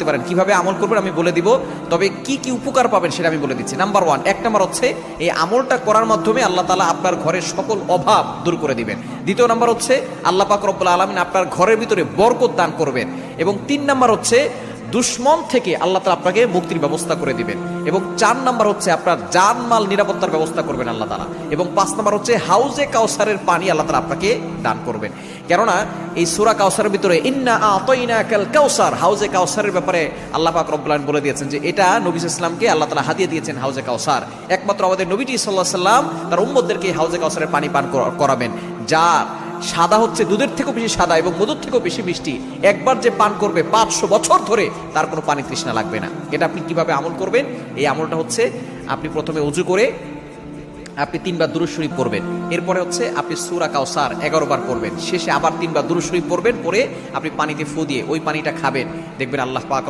করতে পারেন। কিভাবে আমল করবেন আমি বলে দিব, তবে কি কি উপকার পাবেন সেটা আমি বলে দিচ্ছি। নাম্বার 1, 1 নাম্বার হচ্ছে এই আমলটা করার মাধ্যমে আল্লাহ তাআলা আপনার ঘরের সকল অভাব দূর করে দিবেন। দ্বিতীয় নাম্বার হচ্ছে আল্লাহ পাক রব্বুল আলামিন আপনার ঘরের ভিতরে বরকত দান করবেন। এবং 3 নাম্বার হচ্ছে দুশ্মন থেকে আল্লাহ তাআলা আপনাকে মুক্তির ব্যবস্থা করে দিবেন। এবং 4 নাম্বার হচ্ছে আপনার জানমাল নিরাপত্তার ব্যবস্থা করবেন আল্লাহ তাআলা। এবং 5 নাম্বার হচ্ছে হাউজে কাউসারের পানি আল্লাহ তাআলা আপনাকে দান করবেন। কেননা এই সূরা কাউসারের ভিতরে ইন্না আতাইনাকাল কাউসার, হাউজে কাউসারের ব্যাপারে আল্লাহ পাক রব্বুল আলামিন বলে দিয়েছেন যে এটা নবী সাল্লাল্লাহু আলাইহি ওয়াসাল্লামকে আল্লাহ তাআলা হাদিয়া দিয়েছেন হাউজে কাউসার। একমাত্র আমাদের নবীজি সাল্লাল্লাহু আলাইহি ওয়াসাল্লাম তার উম্মতদেরকে হাউজে কাউসারের পানি পান করাবেন, যা সাদা হচ্ছে দুধের থেকেও বেশি সাদা এবং মধুর থেকেও বেশি মিষ্টি। একবার যে পান করবে 500 বছর ধরে তার কোনো পানি তৃষ্ণা লাগবে না। এটা আপনি কিভাবে আমল করবেন? এই আমলটা হচ্ছে আপনি প্রথমে ওযু করে আপনি 3 বার দুরূদ শরীফ পড়বেন। এরপরে হচ্ছে আপনি সূরা কাউসার 11 বার পড়বেন। শেষে আবার 3 বার দুরূদ শরীফ পড়বেন, পরে আপনি পানিতে ফু দিয়ে ওই পানিটা খাবেন। দেখবেন আল্লাহ পাক